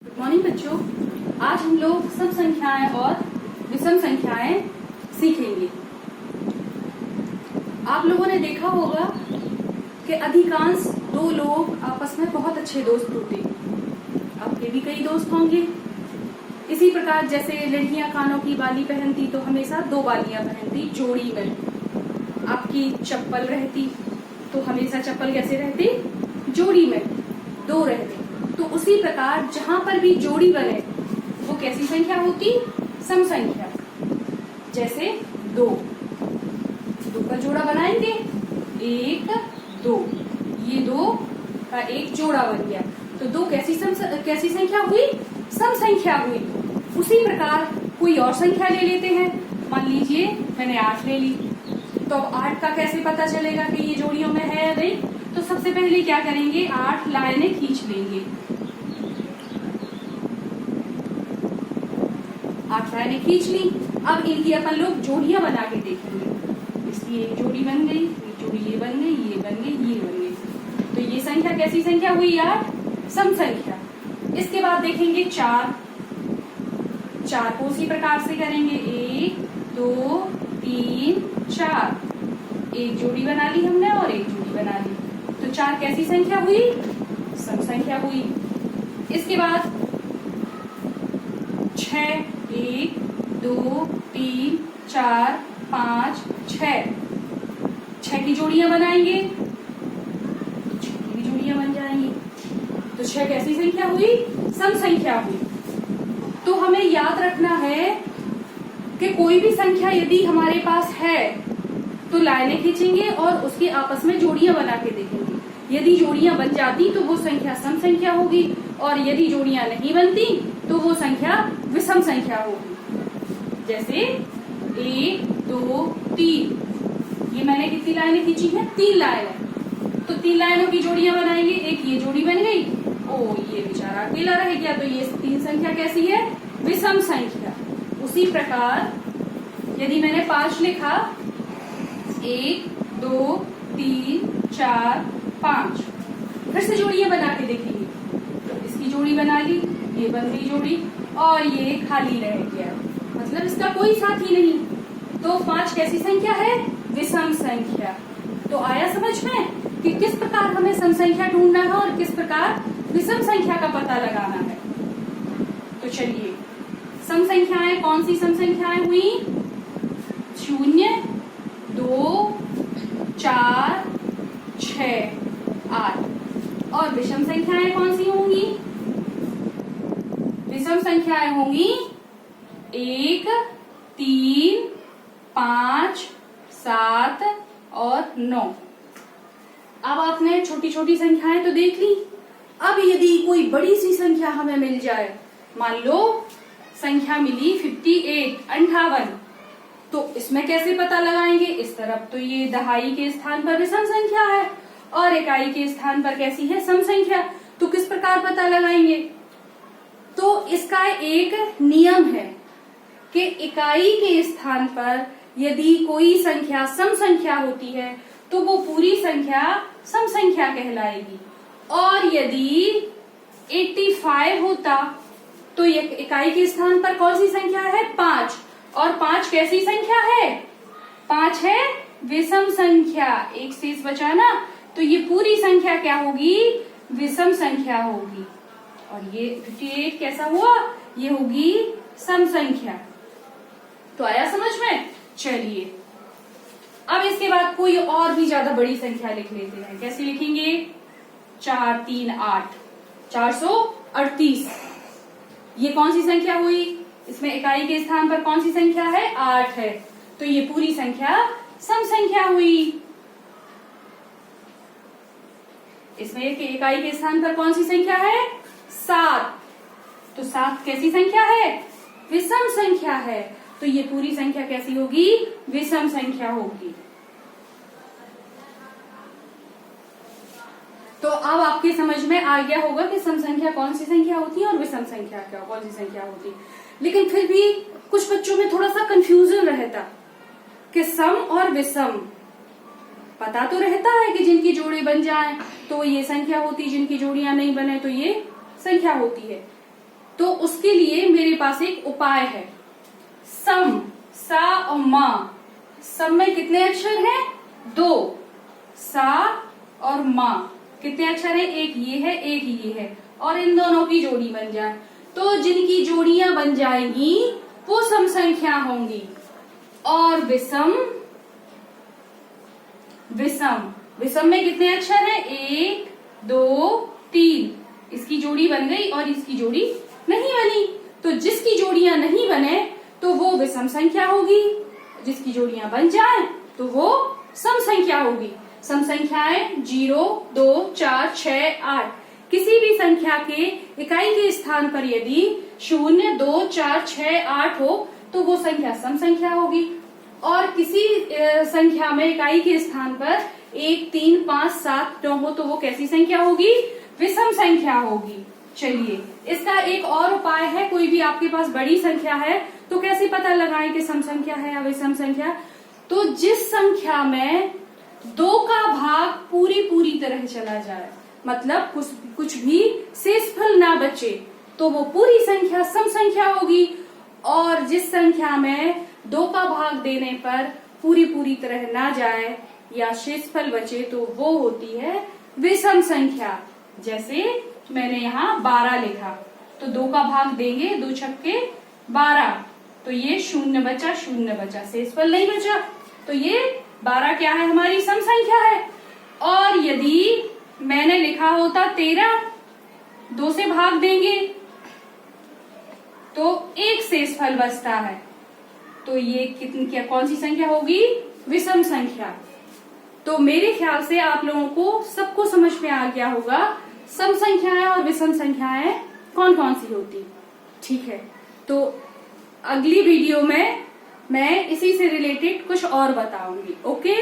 Good morning बच्चों। आज हम लोग सम संख्याएं और विषम संख्याएं सीखेंगे। आप लोगों ने देखा होगा कि अधिकांश दो लोग आपस में बहुत अच्छे दोस्त होते हैं। आपके भी कई दोस्त होंगे। इसी प्रकार जैसे लड़कियां कानों की बाली पहनती तो हमेशा दो बालियां पहनती जोड़ी में। आपकी चप्पल रहती तो हमेशा चप्पल कैसे रहती, जोड़ी में, दो रहते। तो उसी प्रकार जहां पर भी जोड़ी बने वो कैसी संख्या होती, सम संख्या। जैसे दो का जोड़ा बनाएंगे, एक दो, ये दो का एक जोड़ा बन गया तो दो कैसी संख्या हुई, सम संख्या हुई। उसी प्रकार कोई और संख्या ले लेते हैं। मान लीजिए मैंने 8 ले ली, तो अब 8 का कैसे पता चलेगा कि ये जोड़ियों में है या नहीं। तो सबसे पहले क्या करेंगे, 8 लाइनें खींच लेंगे। 8 लाइनें खींच ली। अब इनकी अपन लोग जोड़ियां बना के देखेंगे। इसकी एक जोड़ी बन गई, एक जोड़ी ये बन गई, ये बन गई, ये बन गई। तो ये संख्या कैसी संख्या हुई यार, सम संख्या। इसके बाद देखेंगे 4 को उसी प्रकार से करेंगे, 1 2 3 4। एक जोड़ी बना ली हमने और एक जोड़ी बना ली, तो 4 कैसी संख्या हुई, सम संख्या हुई। इसके बाद 6, 1 2 3 4 5 6 की जोड़ियां बनाएंगे, 6 की भी जोड़ियां बन जाएंगी। तो 6 कैसी संख्या हुई, सम संख्या हुई। तो हमें याद रखना है कि कोई भी संख्या यदि हमारे पास है तो लाइनें खींचेंगे और उसकी आपस में जोड़ियां बना के देखेंगे। यदि जोड़ियां बन जाती तो वो संख्या सम संख्या होगी, और यदि जोड़ियां नहीं बनती तो वो संख्या विषम संख्या होगी। जैसे 1 2 3, ये मैंने कितनी लाइनें खींची हैं, 3 लाइनें। तो 3 लाइनों की जोड़ियां बनाएंगे, एक ये जोड़ी बन गई, ओ ये बेचारा अकेला रह गया, तो ये 3 संख्या कैसी है, विषम संख्या। उसी प्रकार यदि मैंने 5 लिखा, 1 2 3 4 5, फिर से जोड़ियां बना के देखेंगे। तो इसकी जोड़ी बना ली, ये बन गई जोड़ी, और ये खाली रह गया, मतलब इसका कोई साथी नहीं। तो 5 कैसी संख्या है, विषम संख्या। तो आया समझ में कि किस प्रकार हमें सम संख्या ढूंढना है और किस प्रकार विषम संख्या का पता लगाना है। तो चलिए, सम संख्याएं कौन सी सम संख्याएं हुई, 0 2 4 6 8। और विषम संख्याएं कौन सी होंगी, विषम संख्याएं होंगी 1 3 5 7 और 9। अब आपने छोटी छोटी संख्याएं तो देख ली। अब यदि कोई बड़ी सी संख्या हमें मिल जाए, मान लो संख्या मिली 58 तो इसमें कैसे पता लगाएंगे। इस तरफ तो ये दहाई के स्थान पर विषम संख्या है और इकाई के स्थान पर कैसी है, सम संख्या। तो किस प्रकार पता लगाएंगे, तो इसका एक नियम है कि इकाई के स्थान पर यदि कोई संख्या सम संख्या होती है तो वो पूरी संख्या सम संख्या कहलाएगी। और यदि 85 होता तो ये इकाई के स्थान पर कौन सी संख्या है, 5। और 5 कैसी संख्या है, 5 है विषम संख्या। एक शेष बचा ना, तो ये पूरी संख्या क्या होगी, विषम संख्या होगी। और ये 58 कैसा हुआ, ये होगी सम संख्या। तो आया समझ में। चलिए, अब इसके बाद कोई और भी ज्यादा बड़ी संख्या लिख लेते हैं। कैसे लिखेंगे, 4 3 8, 438। ये कौन सी संख्या हुई, इसमें इकाई के स्थान पर कौन सी संख्या है, 8 है, तो ये पूरी संख्या सम संख्या हुई। इसमें इकाई के स्थान पर कौन सी संख्या है, 7, तो 7 कैसी संख्या है, विषम संख्या है, तो ये पूरी संख्या कैसी होगी, विषम संख्या होगी। तो अब आपके समझ में आ गया होगा कि सम संख्या कौन सी संख्या होती है और विषम संख्या कौन सी संख्या होती है। लेकिन फिर भी कुछ बच्चों में थोड़ा सा कंफ्यूजन रहता कि सम और विषम, पता तो रहता है कि जिनकी जोड़ी बन जाए तो ये संख्या होती, जिनकी जोड़ियां नहीं बने तो ये संख्या होती है। तो उसके लिए मेरे पास एक उपाय है। सम, सा और मा, सम में कितने अक्षर हैं? 2। सा और मा कितने अक्षर हैं? एक ये है, एक ये है, और इन दोनों की जोड़ी बन जाए तो जिनकी जोड़ियां बन जाएंगी वो सम संख्या होंगी। और विषम, विषम, विषम में कितने अक्षर हैं? 1 2 3। इसकी जोड़ी बन गई और इसकी जोड़ी नहीं बनी, तो जिसकी जोड़ियां नहीं बने तो वो विषम संख्या होगी, जिसकी जोड़ियां बन जाएं तो वो सम संख्या होगी। सम संख्याएं 0 2 4 6 8। किसी भी संख्या के इकाई के स्थान पर यदि 0 2 4 6 8 हो तो वो संख्या सम संख्या होगी, और किसी संख्या में इकाई के स्थान पर 1 3 5 7 9 हो तो वो कैसी संख्या होगी? विषम संख्या होगी। चलिए, इसका एक और उपाय है। कोई भी आपके पास बड़ी संख्या है तो कैसे पता लगाएं कि सम संख्या है या विषम संख्या? तो जिस संख्या में 2 का भाग पूरी तरह चला जाए, मतलब कुछ भी शेषफल ना बचे, तो वो पूरी संख्या सम संख्या होगी। और जिस संख्या में 2 का भाग देने पर पूरी तरह ना जाए या शेषफल बचे तो वो होती है विषम संख्या। जैसे मैंने यहाँ 12 लिखा, तो 2 का भाग देंगे, 2 छक्के 12, तो ये 0 बचा, 0 बचा, शेषफल नहीं बचा, तो ये 12 क्या है? हमारी सम संख्या है। और यदि मैंने लिखा होता 13, 2 से भाग देंगे तो 1 शेषफल बचता है, तो ये क्या कौन सी संख्या होगी? विषम संख्या। तो मेरे ख्याल से आप लोगों को सबको समझ में आ गया होगा सम संख्याएं और विषम संख्याएं कौन कौन सी होती। ठीक है, तो अगली वीडियो में मैं इसी से रिलेटेड कुछ और बताऊंगी। ओके।